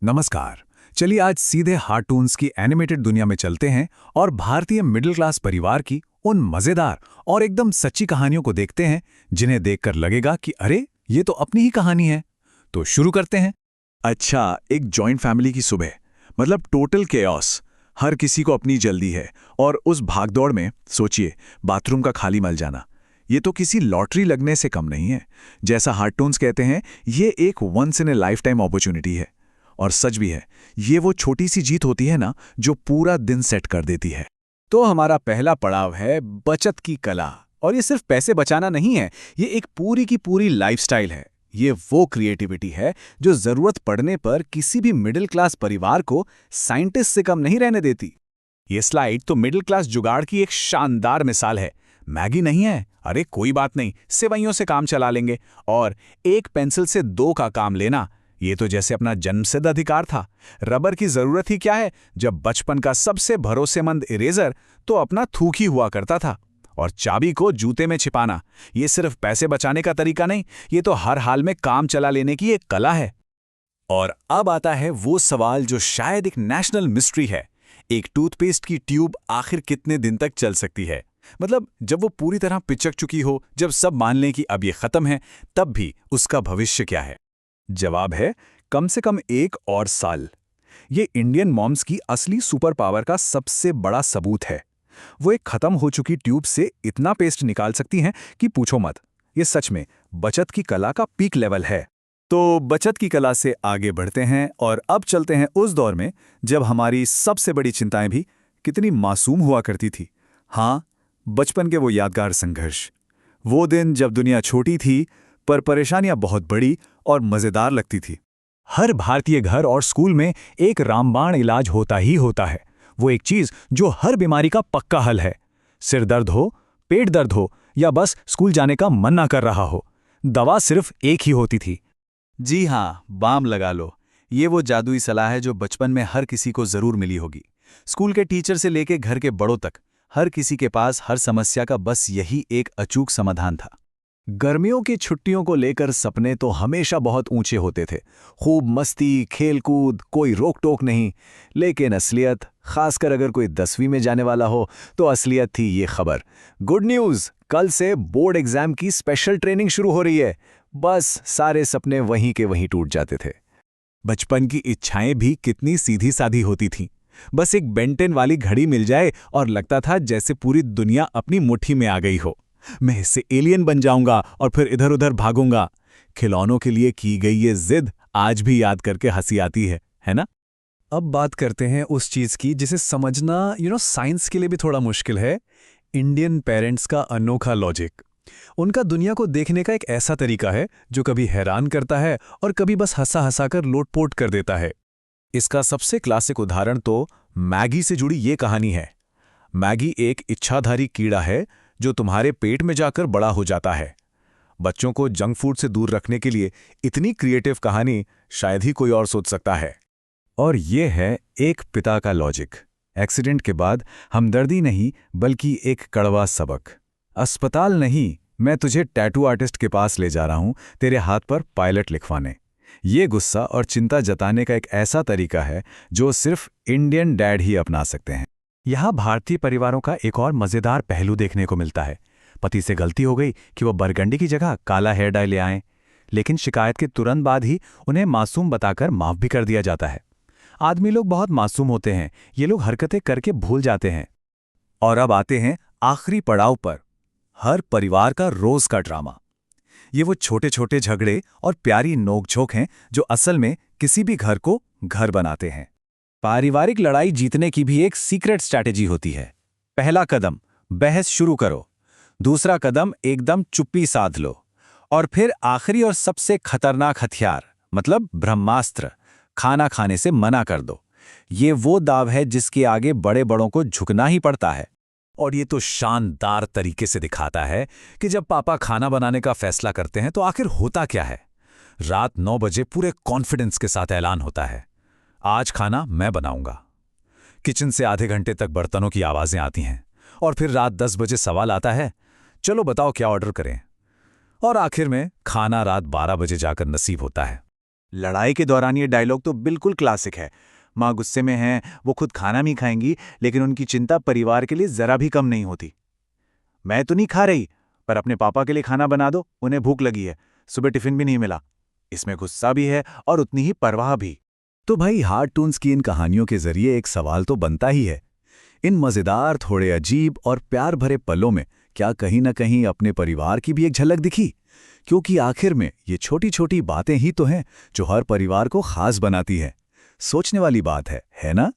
नमस्कार। चलिए आज सीधे कार्टून्स की एनिमेटेड दुनिया में चलते हैं और भारतीय मिडिल क्लास परिवार की उन मजेदार और एकदम सच्ची कहानियों को देखते हैं जिन्हें देखकर लगेगा कि अरे ये तो अपनी ही कहानी है। तो शुरू करते हैं। अच्छा, एक जॉइंट फैमिली की सुबह, मतलब टोटल केओस। हर किसी को अपनी जल्दी है और उस भागदौड़ में सोचिए, बाथरूम का खाली मल जाना, ये तो किसी लॉटरी लगने से कम नहीं है। जैसा हार्टोन्स कहते हैं, ये एक once in a life time opportunity है। और सच भी है, ये वो छोटी सी जीत होती है ना, जो पूरा दिन सेट कर देती है। तो हमारा पहला पड़ाव है बचत की कला। और ये सिर्फ पैसे बचाना नहीं है, ये एक पूरी की पूरी लाइफस्टाइल है। ये वो क्रिएटिविटी है जो जरूरत पड़ने पर किसी भी मिडिल क्लास परिवार को साइंटिस्ट से कम नहीं रहने देती। ये स्लाइड तो मिडिल क्लास जुगाड़ की एक शानदार मिसाल है। मैगी नहीं है, अरे कोई बात नहीं, सेवइयों से काम चला लेंगे। और एक पेंसिल से दो का काम लेना, ये तो जैसे अपना जन्मसिद्ध अधिकार था। रबर की जरूरत ही क्या है, जब बचपन का सबसे भरोसेमंद इरेजर तो अपना थूक ही हुआ करता था। और चाबी को जूते में छिपाना, ये सिर्फ पैसे बचाने का तरीका नहीं, ये तो हर हाल में काम चला लेने की एक कला है। और अब आता है वो सवाल जो शायद एक नेशनल मिस्ट्री है। एक टूथपेस्ट की ट्यूब आखिर कितने दिन तक चल सकती है? मतलब जब वो पूरी तरह पिचक चुकी हो, जब सब मान लें कि अब ये खत्म है, तब भी उसका भविष्य क्या है? जवाब है कम से कम 1 और साल। ये इंडियन मॉम्स की असली सुपर पावर का सबसे बड़ा सबूत है। वो एक खत्म हो चुकी ट्यूब से इतना पेस्ट निकाल सकती हैं कि पूछो मत। ये सच में बचत की कला का पीक लेवल है। तो बचत की कला से आगे बढ़ते हैं और अब चलते हैं उस दौर में जब हमारी सबसे बड़ी चिंताएं भी कितनी मासूम हुआ करती थी। हाँ, बचपन के वो यादगार संघर्ष। वो दिन जब दुनिया छोटी थी पर परेशानियां बहुत बड़ी और मजेदार लगती थी। हर भारतीय घर और स्कूल में एक रामबाण इलाज होता ही होता है। वो एक चीज जो हर बीमारी का पक्का हल है। सिर दर्द हो, पेट दर्द हो या बस स्कूल जाने का मन ना कर रहा हो, दवा सिर्फ एक ही होती थी। जी हाँ, बाम लगा लो। ये वो जादुई सलाह है जो बचपन में हर किसी को जरूर मिली होगी। स्कूल के टीचर से लेके घर के बड़ों तक हर किसी के पास हर समस्या का बस यही एक अचूक समाधान था। गर्मियों की छुट्टियों को लेकर सपने तो हमेशा बहुत ऊंचे होते थे। खूब मस्ती, खेलकूद, कोई रोक टोक नहीं। लेकिन असलियत, खासकर अगर कोई 10वीं में जाने वाला हो, तो असलियत थी ये खबर। गुड न्यूज़, कल से बोर्ड एग्जाम की स्पेशल ट्रेनिंग शुरू हो रही है। बस सारे सपने वहीं के वहीं टूट जाते थे। बचपन की इच्छाएं भी कितनी सीधी साधी होती थीं। बस एक बेंटेन वाली घड़ी मिल जाए और लगता था जैसे पूरी दुनिया अपनी मुट्ठी में आ गई हो। मैं इससे एलियन बन जाऊंगा और फिर इधर उधर भागूंगा। खिलौनों के लिए की गई ये जिद आज भी याद करके हंसी आती है ना? अब बात करते हैं उस चीज की जिसे समझना साइंस के लिए भी थोड़ा मुश्किल है। इंडियन पेरेंट्स का अनोखा लॉजिक। उनका दुनिया को देखने का एक ऐसा तरीका है जो कभी हैरान करता है और कभी बस हंसा हंसा कर लोटपोट कर देता है। इसका सबसे क्लासिक उदाहरण तो मैगी से जुड़ी ये कहानी है। मैगी एक इच्छाधारी कीड़ा है जो तुम्हारे पेट में जाकर बड़ा हो जाता है। बच्चों को जंक फूड से दूर रखने के लिए इतनी क्रिएटिव कहानी शायद ही कोई और सोच सकता है। और ये है एक पिता का लॉजिक। एक्सीडेंट के बाद हमदर्दी नहीं बल्कि एक कड़वा सबक। अस्पताल नहीं, मैं तुझे टैटू आर्टिस्ट के पास ले जा रहा हूं तेरे हाथ पर पायलट लिखवाने। ये गुस्सा और चिंता जताने का एक ऐसा तरीका है जो सिर्फ इंडियन डैड ही अपना सकते हैं। यहाँ भारतीय परिवारों का एक और मजेदार पहलू देखने को मिलता है। पति से गलती हो गई कि वो बरगंडी की जगह काला हेयर डाई ले आएं, लेकिन शिकायत के तुरंत बाद ही उन्हें मासूम बताकर माफ भी कर दिया जाता है। आदमी लोग बहुत मासूम होते हैं, ये लोग हरकतें करके भूल जाते हैं। और अब आते हैं आखिरी पड़ाव पर, हर परिवार का रोज का ड्रामा। ये वो छोटे छोटे झगड़े और प्यारी नोकझोंक हैं जो असल में किसी भी घर को घर बनाते हैं। पारिवारिक लड़ाई जीतने की भी एक सीक्रेट स्ट्रैटेजी होती है। पहला कदम, बहस शुरू करो। दूसरा कदम, एकदम चुप्पी साध लो। और फिर आखिरी और सबसे खतरनाक हथियार, मतलब ब्रह्मास्त्र, खाना खाने से मना कर दो। ये वो दाव है जिसके आगे बड़े बड़ों को झुकना ही पड़ता है। और ये तो शानदार तरीके से दिखाता है कि जब पापा खाना बनाने का फैसला करते हैं तो आखिर होता क्या है। रात 9 बजे पूरे कॉन्फिडेंस के साथ ऐलान होता है, आज खाना मैं बनाऊंगा। किचन से आधे घंटे तक बर्तनों की आवाजें आती हैं और फिर रात 10 बजे सवाल आता है, चलो बताओ क्या ऑर्डर करें। और आखिर में खाना रात 12 बजे जाकर नसीब होता है। लड़ाई के दौरान ये डायलॉग तो बिल्कुल क्लासिक है। माँ गुस्से में हैं, वो खुद खाना नहीं खाएंगी, लेकिन उनकी चिंता परिवार के लिए जरा भी कम नहीं होती। मैं तो नहीं खा रही, पर अपने पापा के लिए खाना बना दो, उन्हें भूख लगी है, सुबह टिफिन भी नहीं मिला। इसमें गुस्सा भी है और उतनी ही परवाह भी। तो भाई हार्ट टून्स की इन कहानियों के जरिए एक सवाल तो बनता ही है, इन मजेदार, थोड़े अजीब और प्यार भरे पलों में क्या कहीं ना कहीं अपने परिवार की भी एक झलक दिखी? क्योंकि आखिर में ये छोटी छोटी बातें ही तो हैं जो हर परिवार को खास बनाती हैं। सोचने वाली बात है ना?